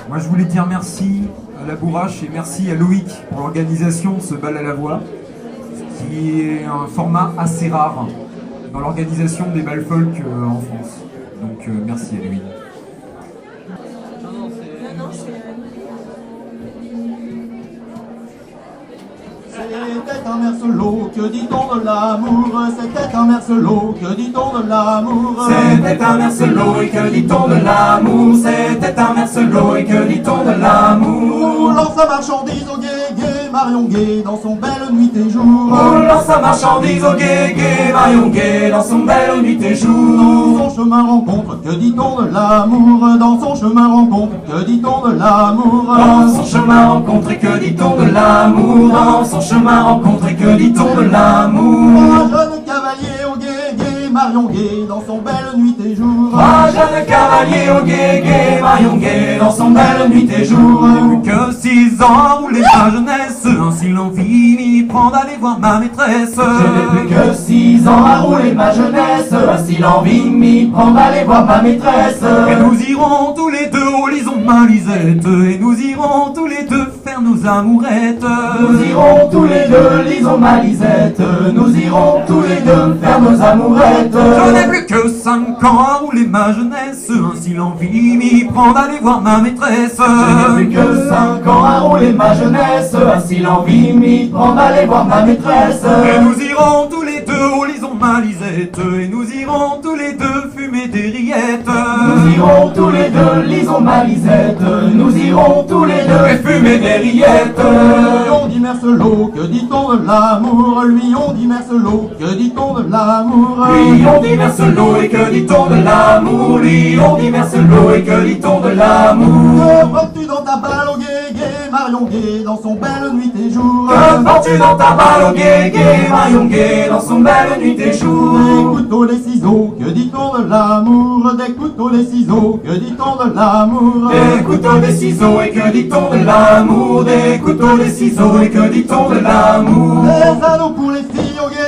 Moi, je voulais dire merci à la Bourrache et merci à Loïc pour l'organisation de ce bal à la voix, qui est un format assez rare dans l'organisation des bals folk en France. Donc, merci à lui. C'était un mercelot, que dit-on de l'amour? C'était un mercelot, que dit-on de l'amour? C'était un mercelot et que dit-on de l'amour? C'était un mercelot et que dit-on de l'amour? Roulant sa marchandise au gué, Marion Gay dans son belle nuit et jour. Roulant sa marchandise au gué, Marion Gay dans son belle nuit et jour. Dans son chemin rencontre, que dit-on de l'amour? Dans son chemin rencontre, que dit-on de l'amour? Dans son chemin rencontre, que dit-on de l'amour? Dans son chemin rencontre, que dit-on de l'amour? Un jeune cavalier au gué, Marion Gay dans son belle nuit et jour. Un jeune cavalier au gué, Marion Gay dans son belle nuit et jour. Plus que 6 ans, rouler ma jeunesse, ainsi l'envie m'y prend d'aller voir ma maîtresse. Je n'ai plus que 6 ans à rouler ma jeunesse, ainsi l'envie m'y prend d'aller voir ma maîtresse. Et nous irons tous les deux au lison de ma Lisette, et nous irons tous les deux faire nos amourettes. Nous irons tous les deux, lisons ma Lisette, nous irons tous les deux faire nos amourettes. Je n'ai plus que 5 ans à rouler ma jeunesse, ainsi l'envie m'y prend d'aller voir ma maîtresse. Je n'ai plus que 5 ans à rouler ma jeunesse, ainsi l'envie m'y prend d'aller voir ma maîtresse. Et nous irons tous les deux au lison de ma Lisette, et nous irons tous les deux fumer des rillettes. Nous irons tous les deux, lisons ma Lisette, nous irons tous les deux fumer des rillettes. Lui on dit mercelot, que dit-on de l'amour? Lui on dit mercelot, que dit-on de l'amour? Lui on dit mercelot et que dit-on de l'amour? Lui on dit mercelot et que dit-on de l'amour? Que portes-tu dans ta balle au gué, Marion Gay dans son belle nuit et jour? Que portes-tu dans ta balle au gué, Marion Gay dans son belle nuit et Des jour? couteaux, des ciseaux, que dit-on de l'amour? Des couteaux, des ciseaux, que dit-on de l'amour? Des couteaux, des ciseaux et que dit-on de l'amour? Des couteaux, des ciseaux et que dit-on de l'amour? Des anneaux pour les filles au gué,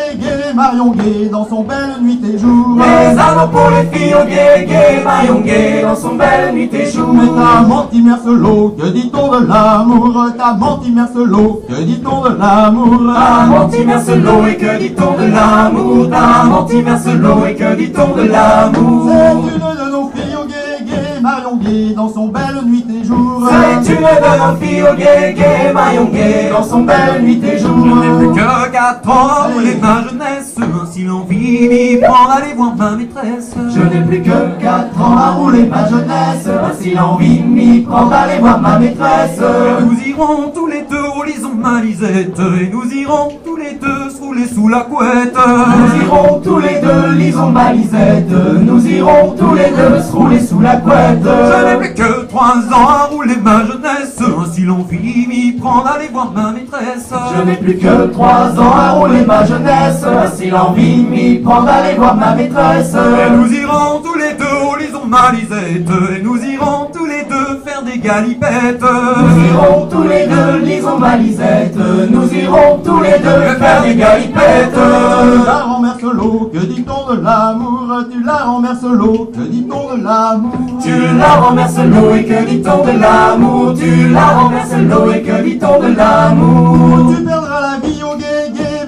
Marion Gay dans son belle nuit et jour. Des anneaux pour les filles au gué, Marion Gay dans son belle nuit et jour. Mais t'as menti mercelot, que dit-on de l'amour? T'as menti mercelot, que dit-on de l'amour? T'as menti mercelot et que dit-on de l'amour? T'as menti mercelot et que dit-on de l'amour? C'est une de nos filles au gué, Marion Gay dans son belle nuit et jour. C'est une de nos filles au gué, Marion Gay dans son belle nuit et jour. Je n'ai plus que 4 ans à rouler ma jeunesse, ainsi l'envie m'y prend d'aller voir ma maîtresse. Je n'ai plus que 4 ans à rouler ma jeunesse, ainsi l'envie m'y prend d'aller voir ma maîtresse. Nous irons tous les deux au lison de ma Lisette, et nous irons tous les deux se rouler sous la couette. Nous irons tous les deux, lisons ma Lisette, nous irons tous les deux se rouler sous la couette. Je n'ai plus que 3 ans à rouler ma jeunesse, ainsi l'envie m'y prend d'aller voir ma maîtresse. Je n'ai plus que 3 ans à rouler ma jeunesse, ainsi l'envie m'y prend d'aller voir ma maîtresse. Et nous irons tous les deux au lison de ma Lisette, et nous irons tous les deux faire des galipettes. Nous irons tous les deux, lisons ma Lisette, nous irons tous les deux faire des galipettes. Tu la rends mercelot, que dit-on de l'amour? Tu la rends mercelot, que dit-on de l'amour? Tu la rends mercelot et que dit-on de l'amour? Tu la rends mercelot et que dit-on de l'amour? Tu perdras la vie au gué,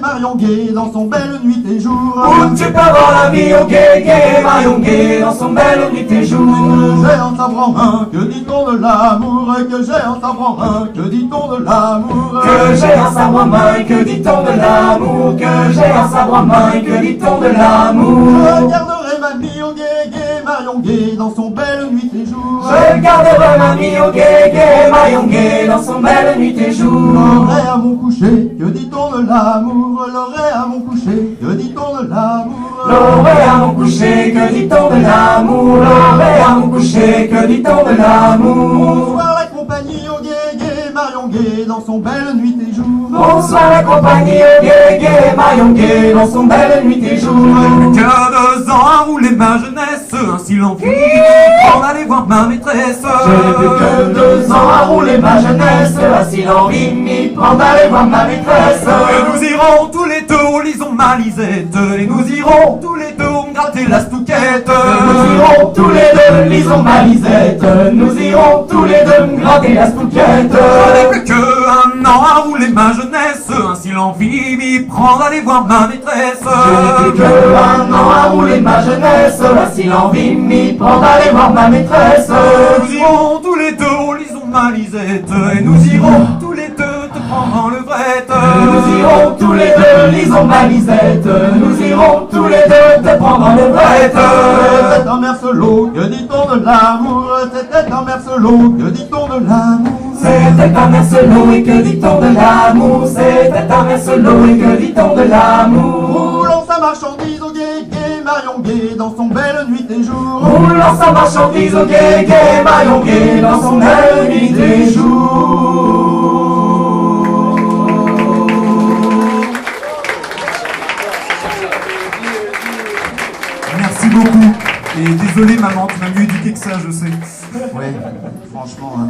Marion Gay dans son belle nuit et jour. Où tu perdras la vie au gué, Marion Gay dans son belle nuit et jour. Que j'ai en sabre en main, que dit-on de l'amour? Que j'ai en sabre en main, que dit-on de l'amour? Que j'ai un sabre en main et que dit-on de l'amour? Que j'ai un sabre en main et que dit-on de l'amour? Je garderai ma vie au gué, Marion Gay dans son belle nuit et jour. Je garderai ma vie au gué, Marion Gay dans son belle nuit et jour. L'oreille à mon coucher, que dit-on de l'amour? L'oreille à mon coucher, que dit-on de l'amour? L'oreille à mon coucher, que dit-on de l'amour? L'oreille à mon coucher, que dit-on de l'amour? Bonsoir la compagnie au gué, Marion Gay dans son belle nuit et jour. Bonsoir la compagnie au gué, Marion Gay dans son belle nuit et jour. Que 2 ans à rouler ma jeunesse, ainsi l'envie m'y prend d'aller voir ma maîtresse. Je n'ai plus que 2 ans à rouler ma jeunesse, ainsi l'envie m'y prend d'aller voir ma maîtresse. Et nous irons tous les deux au lison de ma Lisette, et nous irons tous les deux me gratter la stouquette. Nous irons tous les deux, lisons ma Lisette, nous irons tous les deux me gratter la spouquette. Je n'ai plus qu'un an à rouler ma jeunesse, ainsi l'envie m'y prend d'aller voir ma maîtresse. Je n'ai plus qu'un an à rouler ma jeunesse, ainsi l'envie m'y prend d'aller voir ma maîtresse. Nous irons tous les deux au lison ma Lisette, et nous irons tous les deux te prendre en levrette. Nous irons tous les deux, lisons ma Lisette. Nous irons tous les deux te prendre en levrette. C'était un mercelot, que dit-on de l'amour? C'était un mercelot, que dit-on de l'amour? C'était un mercelot et que dit-on de l'amour? C'était un mercelot et que dit-on de l'amour? Roulant sa marchandise au gué, gué, Marion Gué, dans son belle nuit et jour. Roulant sa marchandise au gué, gué, Marion Gué, dans son belle nuit et jour. Merci beaucoup. Et désolé maman, tu m'as mieux éduqué que ça, je sais. Ouais, franchement, hein.